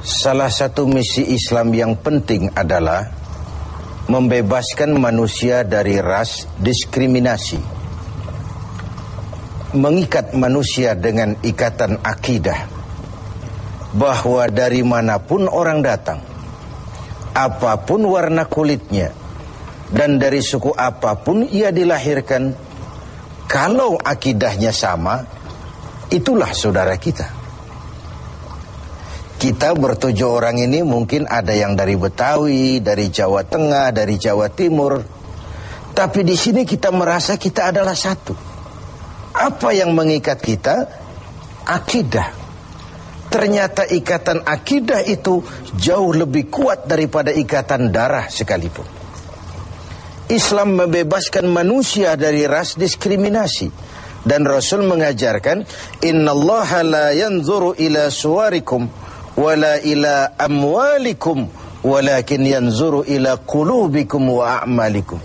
Salah satu misi Islam yang penting adalah membebaskan manusia dari ras diskriminasi, mengikat manusia dengan ikatan akidah bahwa dari manapun orang datang, apapun warna kulitnya, dan dari suku apapun ia dilahirkan, kalau akidahnya sama, itulah saudara kita. Kita bertujuh orang ini mungkin ada yang dari Betawi, dari Jawa Tengah, dari Jawa Timur. Tapi di sini kita merasa kita adalah satu. Apa yang mengikat kita? Akidah. Ternyata ikatan akidah itu jauh lebih kuat daripada ikatan darah sekalipun. Islam membebaskan manusia dari ras diskriminasi. Dan Rasul mengajarkan, innallaha la yanzuru ila suwarikum wala ila amwalikum walakin yanzuru ila qulubikum wa a'malikum.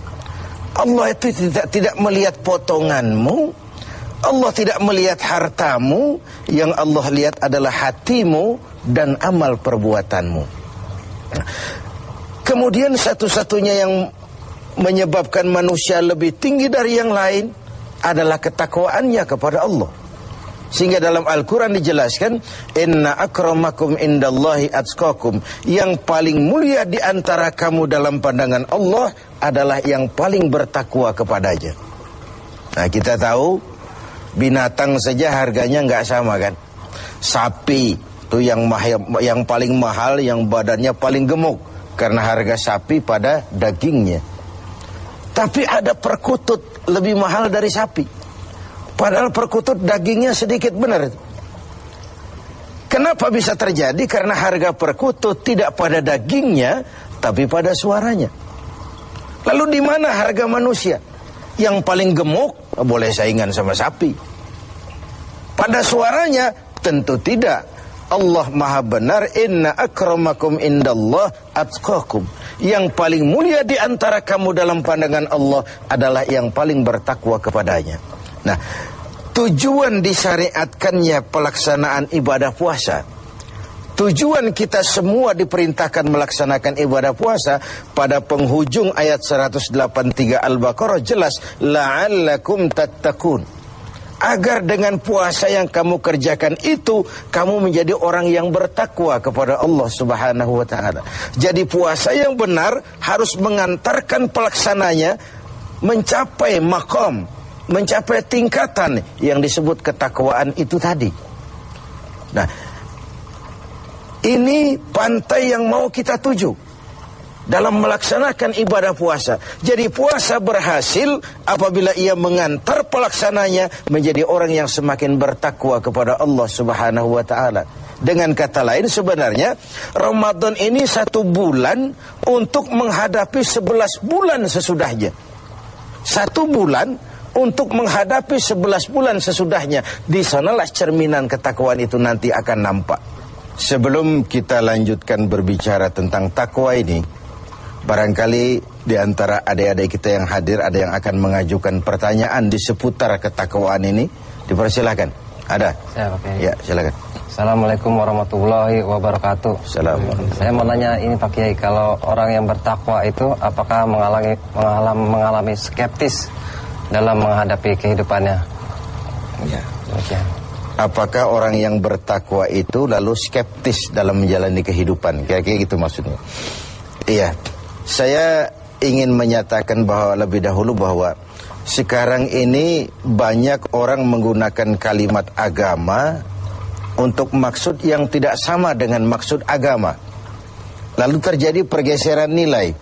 Allah itu tidak melihat potonganmu, Allah tidak melihat hartamu, yang Allah lihat adalah hatimu dan amal perbuatanmu. Kemudian satu-satunya yang menyebabkan manusia lebih tinggi dari yang lain adalah ketakwaannya kepada Allah. Sehingga dalam Al-Quran dijelaskan, inna akramakum indallahi atqakum, yang paling mulia di antara kamu dalam pandangan Allah adalah yang paling bertakwa kepadanya. Nah, kita tahu binatang saja harganya nggak sama kan. Sapi itu yang paling mahal, yang badannya paling gemuk, karena harga sapi pada dagingnya. Tapi ada perkutut lebih mahal dari sapi, padahal perkutut dagingnya sedikit, benar. Kenapa bisa terjadi? Karena harga perkutut tidak pada dagingnya, tapi pada suaranya. Lalu di mana harga manusia? Yang paling gemuk boleh saingan sama sapi. Pada suaranya tentu tidak. Allah maha benar, inna akramakum indallah atqakum. Yang paling mulia di antara kamu dalam pandangan Allah adalah yang paling bertakwa kepadanya. Nah, tujuan disyariatkannya pelaksanaan ibadah puasa, tujuan kita semua diperintahkan melaksanakan ibadah puasa, pada penghujung ayat 183 Al-Baqarah jelas, la'allakum tattaqun, agar dengan puasa yang kamu kerjakan itu kamu menjadi orang yang bertakwa kepada Allah Subhanahu wa ta'ala. Jadi puasa yang benar harus mengantarkan pelaksananya mencapai maqam, mencapai tingkatan yang disebut ketakwaan itu tadi. Nah, ini pantai yang mau kita tuju dalam melaksanakan ibadah puasa. Jadi puasa berhasil apabila ia mengantar pelaksananya menjadi orang yang semakin bertakwa kepada Allah Subhanahu wa ta'ala. Dengan kata lain, sebenarnya Ramadan ini 1 bulan untuk menghadapi 11 bulan sesudahnya. 1 bulan untuk menghadapi 11 bulan sesudahnya. Di sanalah cerminan ketakwaan itu nanti akan nampak. Sebelum kita lanjutkan berbicara tentang takwa ini, barangkali di antara adik-adik kita yang hadir ada yang akan mengajukan pertanyaan di seputar ketakwaan ini. Dipersilakan. Ada? Ya, silakan. Assalamualaikum warahmatullahi wabarakatuh. Assalamualaikum. Saya mau nanya ini Pak Kiai, kalau orang yang bertakwa itu apakah mengalami skeptis dalam menghadapi kehidupannya? Ya. Apakah orang yang bertakwa itu lalu skeptis dalam menjalani kehidupan? Kira-kira gitu maksudnya. Iya. Saya ingin menyatakan bahwa lebih dahulu bahwa sekarang ini banyak orang menggunakan kalimat agama untuk maksud yang tidak sama dengan maksud agama. Lalu terjadi pergeseran nilai.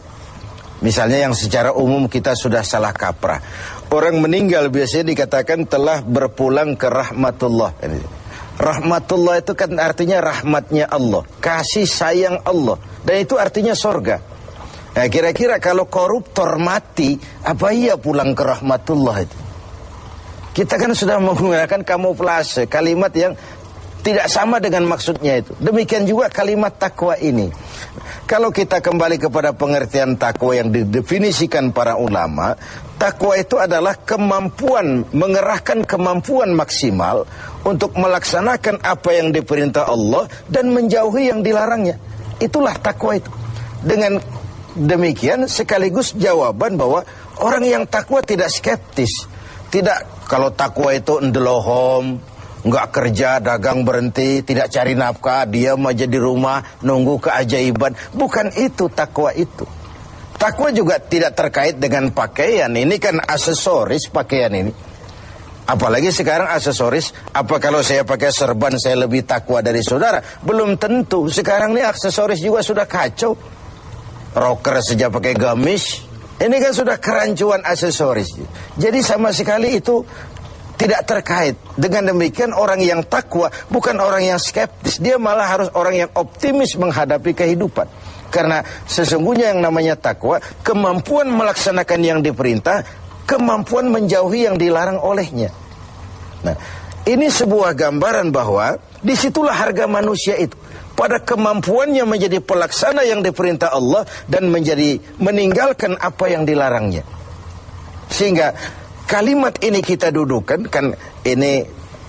Misalnya yang secara umum kita sudah salah kaprah. Orang meninggal biasanya dikatakan telah berpulang ke rahmatullah. Rahmatullah itu kan artinya rahmatnya Allah, kasih sayang Allah, dan itu artinya sorga. Nah, kira-kira kalau koruptor mati, apa iya pulang ke rahmatullah itu? Kita kan sudah menggunakan kamuflase, kalimat yang tidak sama dengan maksudnya itu. Demikian juga kalimat takwa ini. Kalau kita kembali kepada pengertian takwa yang didefinisikan para ulama, takwa itu adalah kemampuan, mengerahkan kemampuan maksimal untuk melaksanakan apa yang diperintah Allah dan menjauhi yang dilarangnya. Itulah takwa itu. Dengan demikian sekaligus jawaban bahwa orang yang takwa tidak skeptis. Tidak, kalau takwa itu ndelohom, nggak kerja, dagang berhenti, tidak cari nafkah, diam aja di rumah, nunggu keajaiban. Bukan itu takwa itu. Takwa juga tidak terkait dengan pakaian. Ini kan aksesoris pakaian ini. Apalagi sekarang aksesoris, apa kalau saya pakai serban saya lebih takwa dari saudara? Belum tentu. Sekarang ini aksesoris juga sudah kacau. Rocker saja pakai gamis. Ini kan sudah kerancuan aksesoris. Jadi sama sekali itu tidak terkait. Dengan demikian orang yang takwa bukan orang yang skeptis. Dia malah harus orang yang optimis menghadapi kehidupan. Karena sesungguhnya yang namanya takwa, kemampuan melaksanakan yang diperintah, kemampuan menjauhi yang dilarang olehnya. Nah, ini sebuah gambaran bahwa disitulah harga manusia itu. Pada kemampuannya menjadi pelaksana yang diperintah Allah dan meninggalkan apa yang dilarangnya. Sehingga kalimat ini kita dudukan, kan ini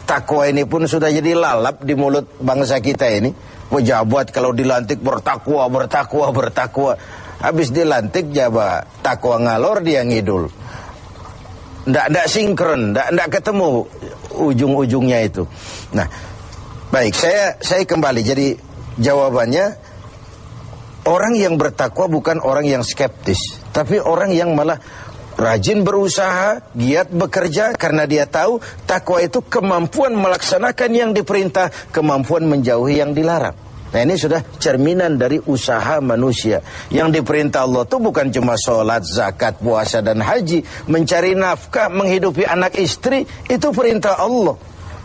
takwa ini pun sudah jadi lalap di mulut bangsa kita ini. Pejabat kalau dilantik bertakwa, bertakwa, bertakwa. Habis dilantik jabat takwa ngalor dia ngidul. Nggak sinkron, nggak ketemu ujung-ujungnya itu. Nah, baik, saya kembali. Jadi jawabannya, orang yang bertakwa bukan orang yang skeptis, tapi orang yang malah rajin berusaha, giat bekerja karena dia tahu takwa itu kemampuan melaksanakan yang diperintah, kemampuan menjauhi yang dilarang. Nah, ini sudah cerminan dari usaha manusia. Yang diperintah Allah itu bukan cuma sholat, zakat, puasa, dan haji. Mencari nafkah, menghidupi anak istri, itu perintah Allah.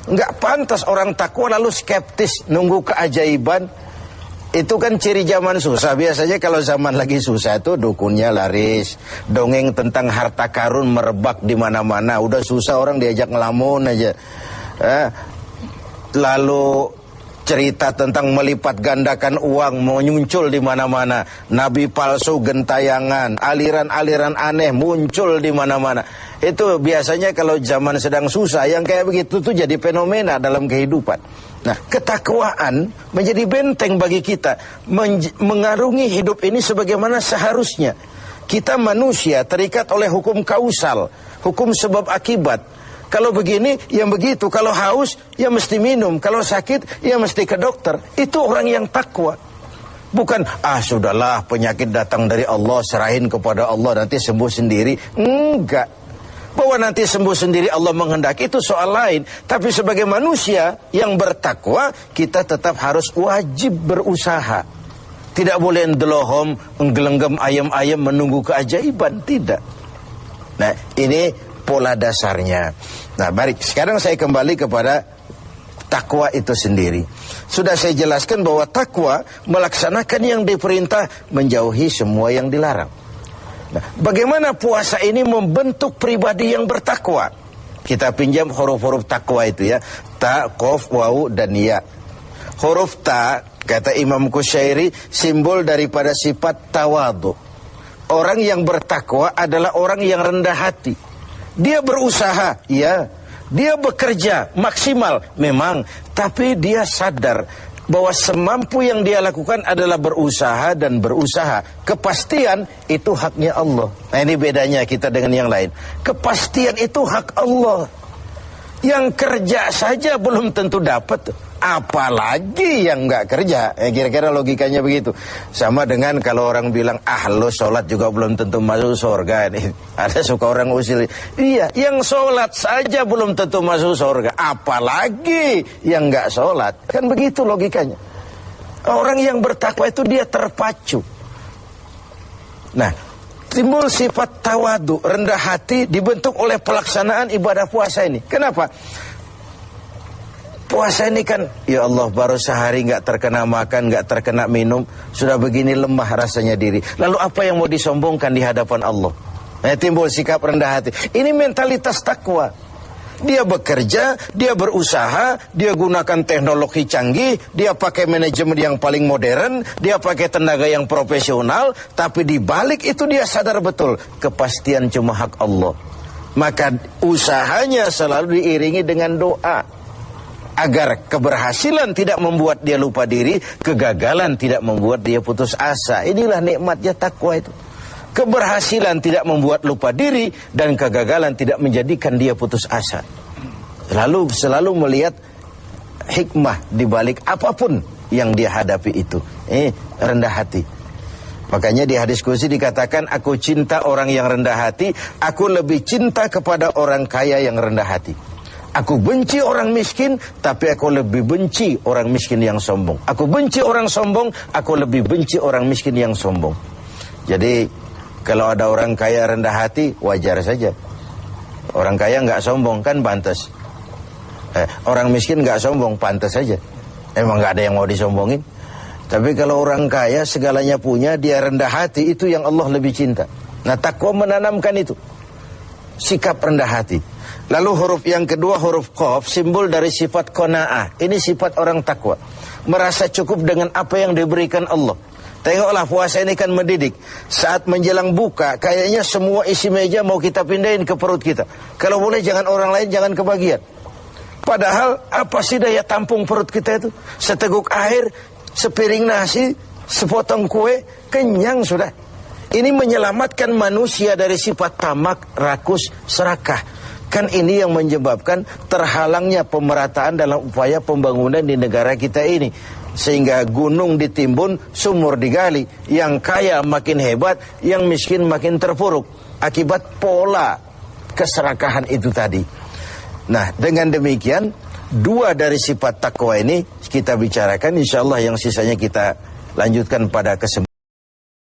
Nggak pantas orang takwa lalu skeptis, nunggu keajaiban. Itu kan ciri zaman susah. Biasanya kalau zaman lagi susah itu dukunnya laris, dongeng tentang harta karun merebak di mana-mana. Udah susah orang diajak ngelamun aja. Lalu cerita tentang melipat gandakan uang muncul di mana-mana. Nabi palsu gentayangan, aliran-aliran aneh muncul di mana-mana. Itu biasanya kalau zaman sedang susah, yang kayak begitu tuh jadi fenomena dalam kehidupan. Nah, ketakwaan menjadi benteng bagi kita, mengarungi hidup ini sebagaimana seharusnya. Kita manusia terikat oleh hukum kausal, hukum sebab akibat. Kalau begini, ya begitu. Kalau haus, ya mesti minum. Kalau sakit, ya mesti ke dokter. Itu orang yang takwa. Bukan, sudahlah penyakit datang dari Allah, serahin kepada Allah, nanti sembuh sendiri. Enggak. Bahwa nanti sembuh sendiri Allah menghendaki itu soal lain. Tapi sebagai manusia yang bertakwa, kita tetap harus wajib berusaha. Tidak boleh ndelohom, nggelenggam ayam-ayam menunggu keajaiban. Tidak. Nah, ini pola dasarnya. Nah, baik. Sekarang saya kembali kepada takwa itu sendiri. Sudah saya jelaskan bahwa takwa melaksanakan yang diperintah, menjauhi semua yang dilarang. Nah, bagaimana puasa ini membentuk pribadi yang bertakwa? Kita pinjam huruf-huruf takwa itu ya. Ta, qaf, waw, dan ya. Huruf ta, kata Imam Qushairi, simbol daripada sifat tawadu. Orang yang bertakwa adalah orang yang rendah hati. Dia berusaha, ya. Dia bekerja maksimal, memang. Tapi dia sadar bahwa semampu yang dia lakukan adalah berusaha dan berusaha. Kepastian itu haknya Allah. Nah, ini bedanya kita dengan yang lain. Kepastian itu hak Allah. Yang kerja saja belum tentu dapat, apalagi yang nggak kerja. Kira-kira logikanya begitu. Sama dengan kalau orang bilang, lo sholat juga belum tentu masuk surga. Ada suka orang usil. Iya, yang sholat saja belum tentu masuk surga, apalagi yang nggak sholat. Kan begitu logikanya. Orang yang bertakwa itu dia terpacu. Nah, timbul sifat tawadu, rendah hati, dibentuk oleh pelaksanaan ibadah puasa ini. Kenapa? Puasa ini kan, ya Allah, baru sehari nggak terkena makan, nggak terkena minum, sudah begini lemah rasanya diri. Lalu apa yang mau disombongkan di hadapan Allah? Nah, timbul sikap rendah hati. Ini mentalitas takwa. Dia bekerja, dia berusaha, dia gunakan teknologi canggih, dia pakai manajemen yang paling modern, dia pakai tenaga yang profesional, tapi di balik itu dia sadar betul kepastian cuma hak Allah. Maka usahanya selalu diiringi dengan doa agar keberhasilan tidak membuat dia lupa diri, kegagalan tidak membuat dia putus asa. Inilah nikmatnya takwa itu. Keberhasilan tidak membuat lupa diri dan kegagalan tidak menjadikan dia putus asa. Selalu melihat hikmah di balik apapun yang dia hadapi itu. Rendah hati. Makanya di hadis qudsi dikatakan, aku cinta orang yang rendah hati, aku lebih cinta kepada orang kaya yang rendah hati. Aku benci orang miskin, tapi aku lebih benci orang miskin yang sombong. Aku benci orang sombong, aku lebih benci orang miskin yang sombong. Jadi kalau ada orang kaya rendah hati, wajar saja. Orang kaya nggak sombong, kan pantas. Orang miskin nggak sombong, pantas saja. Emang nggak ada yang mau disombongin. Tapi kalau orang kaya segalanya punya, dia rendah hati, itu yang Allah lebih cinta. Nah, takwa menanamkan itu, sikap rendah hati. Lalu huruf yang kedua, huruf qaf, simbol dari sifat qanaah. Ini sifat orang takwa, merasa cukup dengan apa yang diberikan Allah. Tengoklah, puasa ini kan mendidik. Saat menjelang buka, kayaknya semua isi meja mau kita pindahin ke perut kita. Kalau boleh jangan orang lain, jangan kebagian. Padahal apa sih daya tampung perut kita itu? Seteguk air, sepiring nasi, sepotong kue, kenyang sudah. Ini menyelamatkan manusia dari sifat tamak, rakus, serakah. Kan ini yang menyebabkan terhalangnya pemerataan dalam upaya pembangunan di negara kita ini. Sehingga gunung ditimbun, sumur digali, yang kaya makin hebat, yang miskin makin terpuruk, akibat pola keserakahan itu tadi. Nah, dengan demikian, dua dari sifat takwa ini kita bicarakan, insya Allah yang sisanya kita lanjutkan pada kesempatan